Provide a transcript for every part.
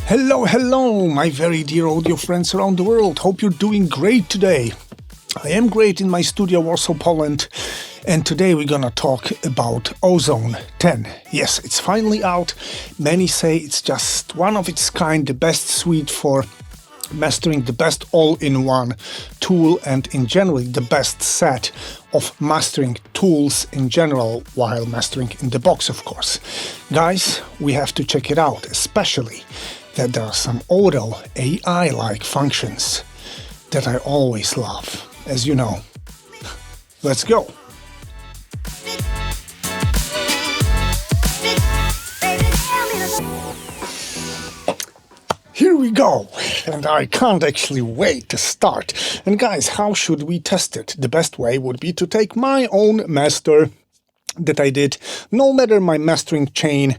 Hello, my very dear audio friends around the world. Hope you're doing great today. I am great in my studio, Warsaw, Poland, and today we're gonna talk about Ozone 10. Yes, it's finally out. Many say it's just one of its kind, the best suite for mastering, the best all-in-one tool, and in general the best set of mastering tools in general, while mastering in the box, of course. Guys, we have to check it out, especially that there are some auto AI-like functions that I always love, as you know. Let's go! Here we go, and I can't actually wait to start. And guys, how should we test it? The best way would be to take my own master that I did. No matter my mastering chain,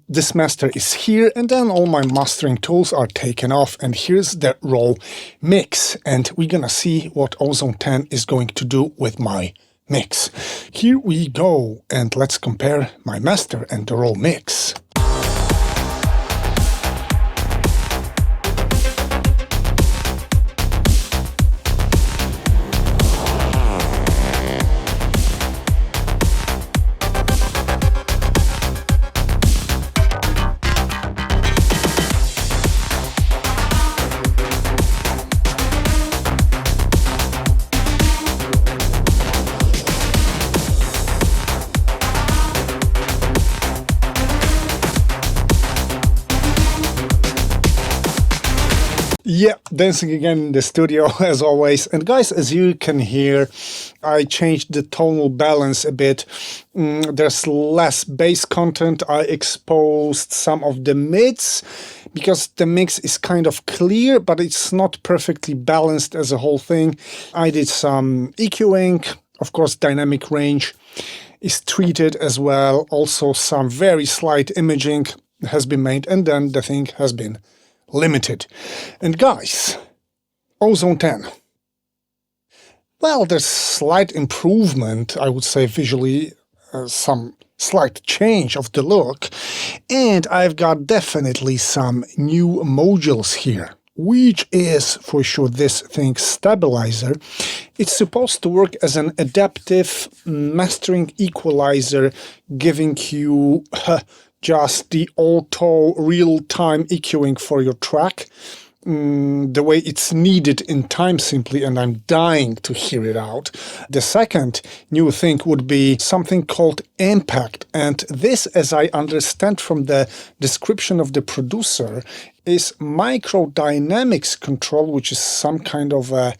this master is here, and then all my mastering tools are taken off, and here's the raw mix. And we're gonna see what Ozone 10 is going to do with my mix. Here we go, and let's compare my master and the raw mix. Yeah, dancing again in the studio as always. And guys, as you can hear, I changed the tonal balance a bit. There's less bass content. I exposed some of the mids because the mix is kind of clear, but it's not perfectly balanced as a whole thing. I did some EQing, of course, dynamic range is treated as well. Also, some very slight imaging has been made, and then the thing has been limited. And guys, Ozone 10. Well, there's slight improvement, I would say visually, some slight change of the look, and I've got definitely some new modules here, which is for sure this thingz stabilizer. It's supposed to work as an adaptive mastering equalizer, giving you just the auto real-time EQing for your track, the way it's needed in time simply, and I'm dying to hear it out. The second new thing would be something called impact, and this, as I understand from the description of the producer, is micro dynamics control, which is some kind of a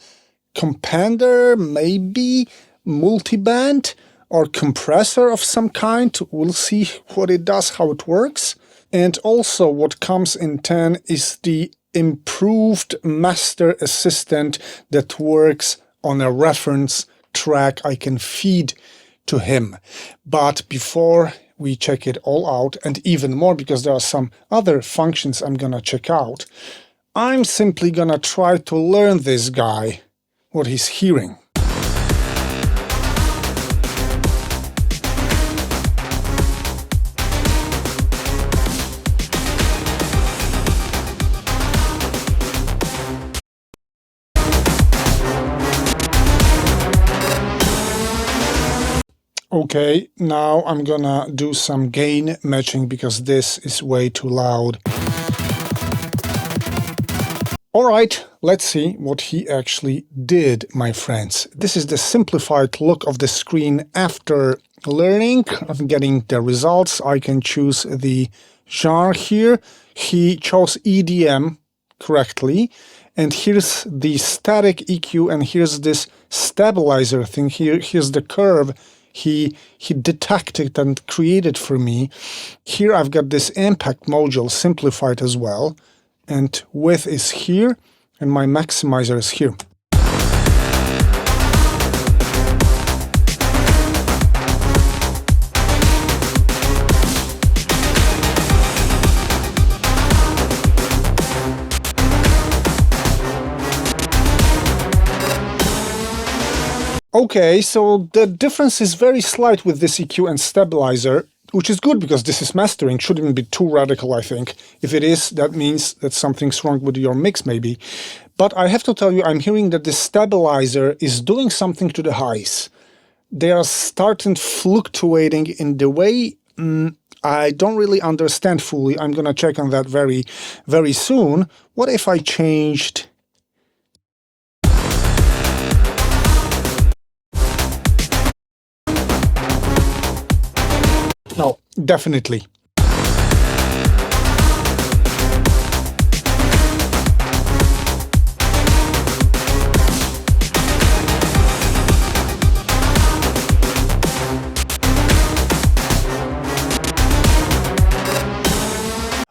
compander, maybe multiband, or compressor of some kind. We'll see what it does, how it works. And also what comes in 10 is the improved master assistant that works on a reference track I can feed to him. But before we check it all out, and even more because there are some other functions I'm gonna check out, I'm simply gonna try to learn this guy, what he's hearing. Okay, now I'm gonna do some gain matching because this is way too loud. Alright, let's see what he actually did, my friends. This is the simplified look of the screen after learning, of getting the results. I can choose the genre here. He chose EDM correctly. And here's the static EQ, and here's this stabilizer thing. Here's the curve he detected and created for me. Here I've got this impact module simplified as well, and width is here, and my maximizer is here. Okay, so the difference is very slight with this EQ and stabilizer. which is good because this is mastering. Shouldn't be too radical, I think. If it is, that means that something's wrong with your mix, maybe. But I have to tell you, I'm hearing that the stabilizer is doing something to the highs. They are starting fluctuating in the way I don't really understand fully. I'm gonna check on that very, very soon. What if I changed... No, definitely.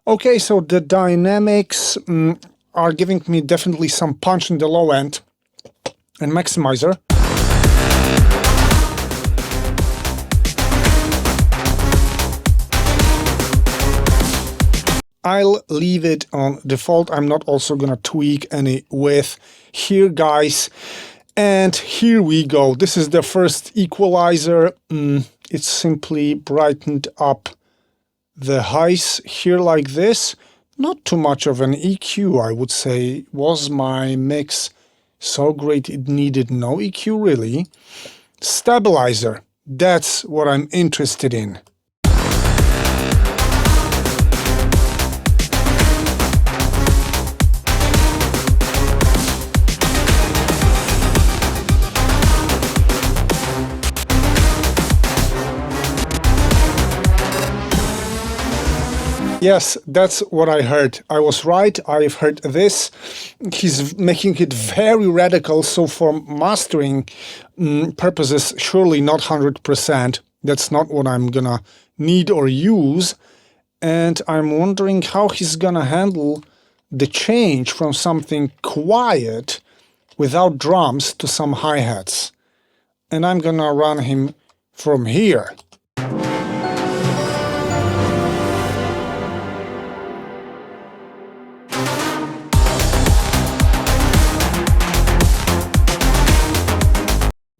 Okay, so the dynamics are giving me definitely some punch in the low end and maximizer. I'll leave it on default. I'm not also gonna tweak any width here, guys. And here we go. This is the first equalizer. It's simply brightened up the highs here like this. Not too much of an EQ, I would say. Was my mix so great it needed no EQ, really? Stabilizer. That's what I'm interested in. Yes, that's what I heard. I was right. I've heard this. He's making it very radical. So for mastering purposes, surely not 100%. That's not what I'm gonna need or use. And I'm wondering how he's gonna handle the change from something quiet without drums to some hi-hats. And I'm gonna run him from here.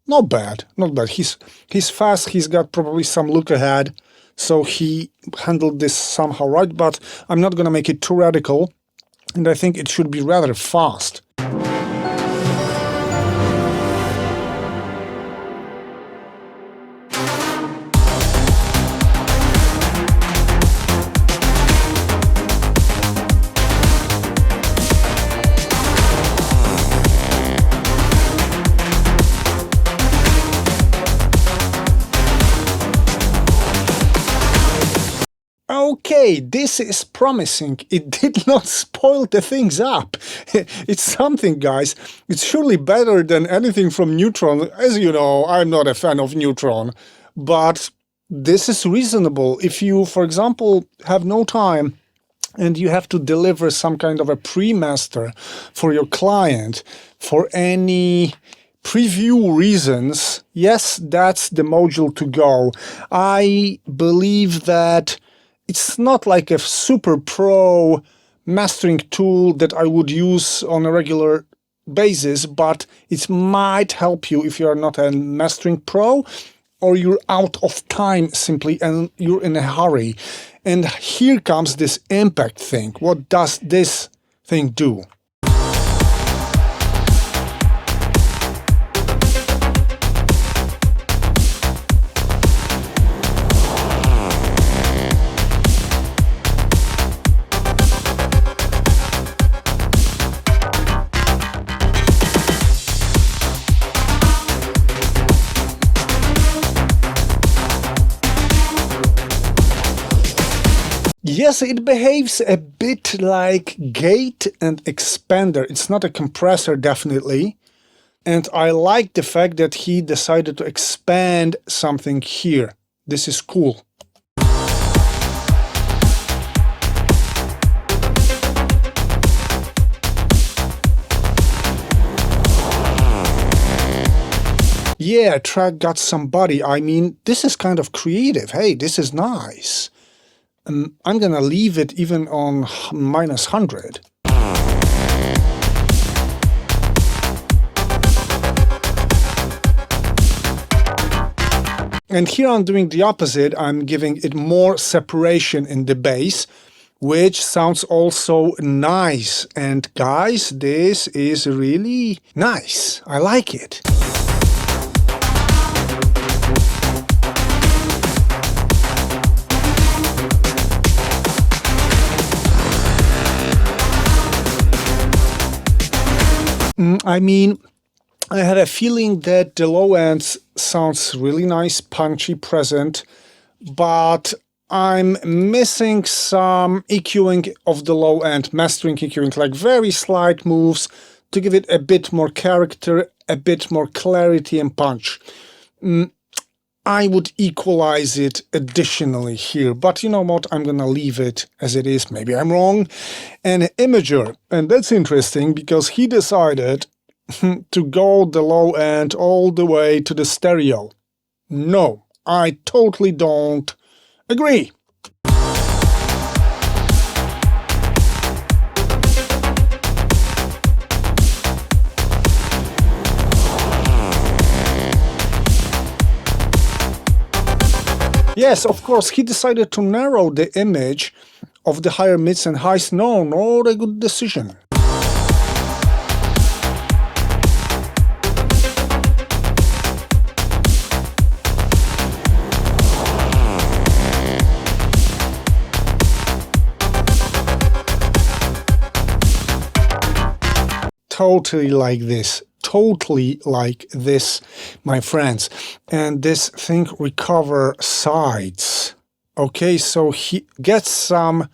Not bad, not bad. He's fast, he's got probably some look ahead, so he handled this somehow right, but I'm not gonna make it too radical, and I think it should be rather fast. Okay, this is promising. It did not spoil the things up. It's something, guys. It's surely better than anything from Neutron. As you know, I'm not a fan of Neutron, but this is reasonable. If you, for example, have no time and you have to deliver some kind of a pre-master for your client for any preview reasons, yes, that's the module to go. I believe that it's not like a super pro mastering tool that I would use on a regular basis, but it might help you if you are not a mastering pro or you're out of time simply and you're in a hurry. And here comes this impact thing. What does this thing do? Yes, it behaves a bit like gate and expander. It's not a compressor, definitely. And I like the fact that he decided to expand something here. This is cool. Yeah, track got some body. I mean, this is kind of creative. Hey, this is nice. I'm gonna leave it even on -100. And here I'm doing the opposite. I'm giving it more separation in the bass, which sounds also nice. And guys, this is really nice. I like it. I mean, I had a feeling that the low end sounds really nice, punchy, present, but I'm missing some EQing of the low end, mastering EQing, like very slight moves to give it a bit more character, a bit more clarity and punch. I would equalize it additionally here, but you know what, I'm gonna leave it as it is. Maybe I'm wrong. An imager, and that's interesting because he decided to go the low end all the way to the stereo. No, I totally don't agree. Yes, of course, he decided to narrow the image of the higher mids and highs. No, not a good decision. Totally like this. Totally like this, my friends. And this thing recover sides. Okay, so he gets some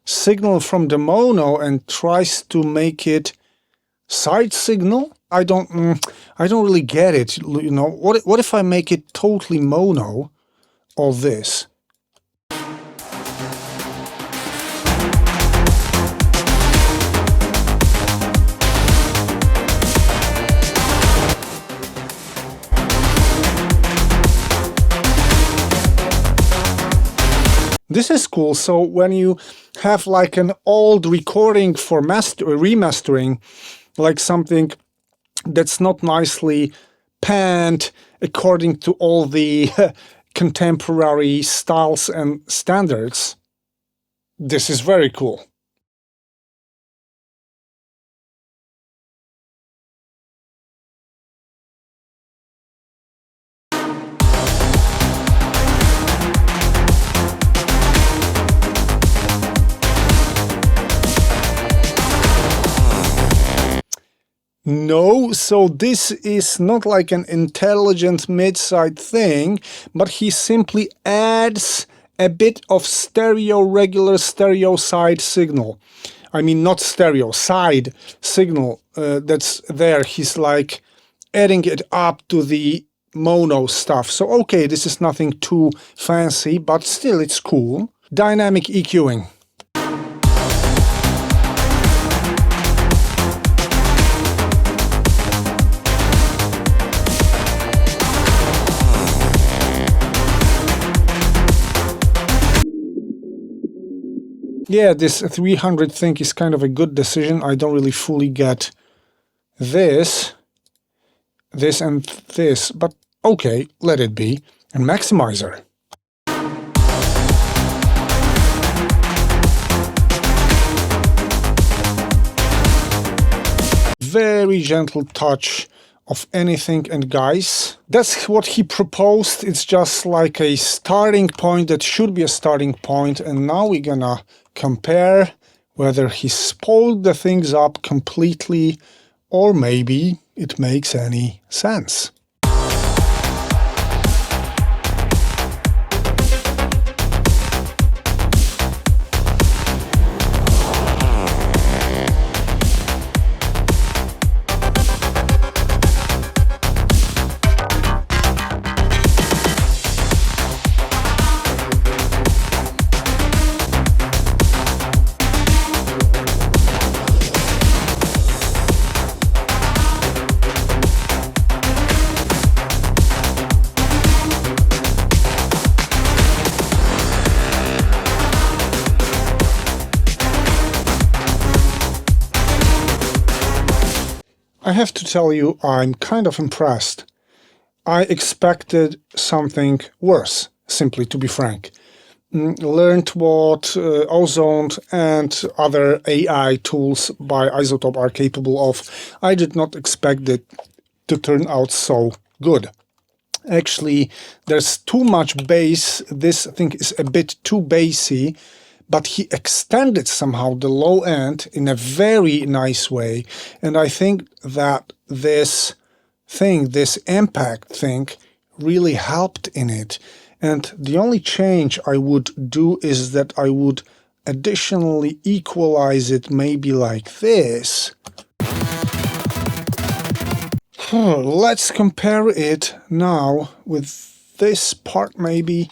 signal from the mono and tries to make it side signal. I don't really get it. You know, what if I make it totally mono, all this? This is cool. So when you have like an old recording for remastering, like something that's not nicely panned according to all the contemporary styles and standards, this is very cool. No, so this is not like an intelligent mid-side thing, but he simply adds a bit of regular stereo side signal. I mean, not stereo, side signal that's there. He's like adding it up to the mono stuff. So, okay, this is nothing too fancy, but still it's cool. Dynamic EQing. Yeah, this 300 thing is kind of a good decision. I don't really fully get this and this, but okay, let it be. And maximizer. Very gentle touch of anything, and guys, that's what he proposed. It's just like a starting point that should be a starting point, and now we're gonna compare whether he spoiled the things up completely or maybe it makes any sense. I have to tell you, I'm kind of impressed. I expected something worse, simply to be frank. Learned what Ozone and other AI tools by Isotope are capable of. I did not expect it to turn out so good. Actually, there's too much bass. This thing is a bit too bassy, but he extended somehow the low end in a very nice way. And I think that this impact thing really helped in it. And the only change I would do is that I would additionally equalize it maybe like this. Let's compare it now with this part maybe.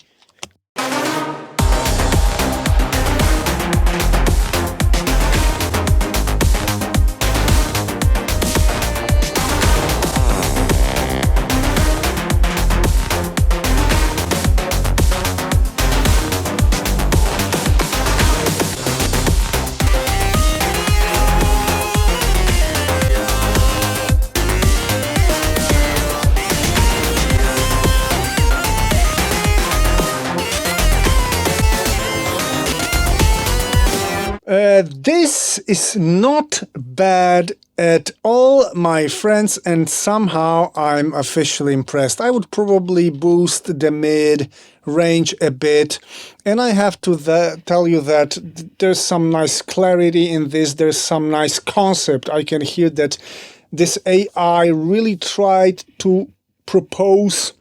This is not bad at all, my friends, and somehow I'm officially impressed. I would probably boost the mid range a bit, and I have to tell you that there's some nice clarity in this, there's some nice concept. I can hear that this AI really tried to propose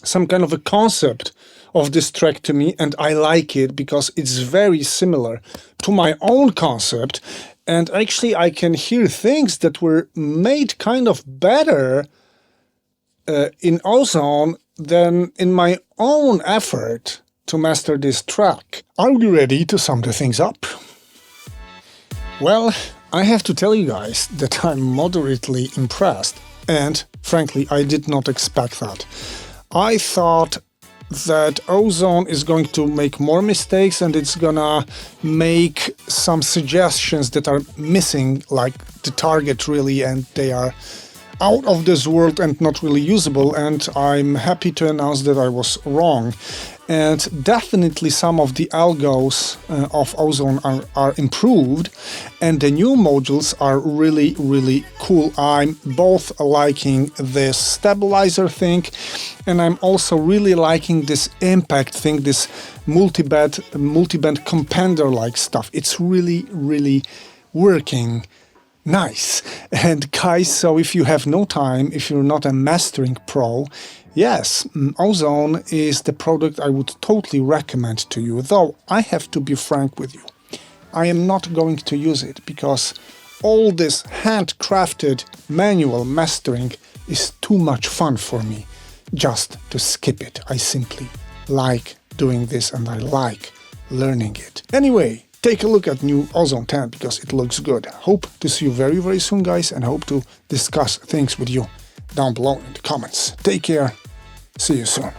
some kind of a concept of this track to me, and I like it because it's very similar to my own concept, and actually I can hear things that were made kind of better in Ozone than in my own effort to master this track. Are we ready to sum the things up? Well, I have to tell you guys that I'm moderately impressed, and frankly I did not expect that. I thought that Ozone is going to make more mistakes and it's gonna make some suggestions that are missing, like the target really, and they are out of this world and not really usable, and I'm happy to announce that I was wrong. And definitely some of the algos of Ozone are improved, and the new modules are really cool. I'm both liking this stabilizer thing, and I'm also really liking this impact thing, this multiband compender like stuff. It's really working nice. And guys, so if you have no time, if you're not a mastering pro, yes, Ozone is the product I would totally recommend to you, though I have to be frank with you. I am not going to use it because all this handcrafted manual mastering is too much fun for me just to skip it. I simply like doing this and I like learning it. Anyway, take a look at new Ozone 10 because it looks good. Hope to see you very soon, guys, and hope to discuss things with you down below in the comments. Take care. See you soon.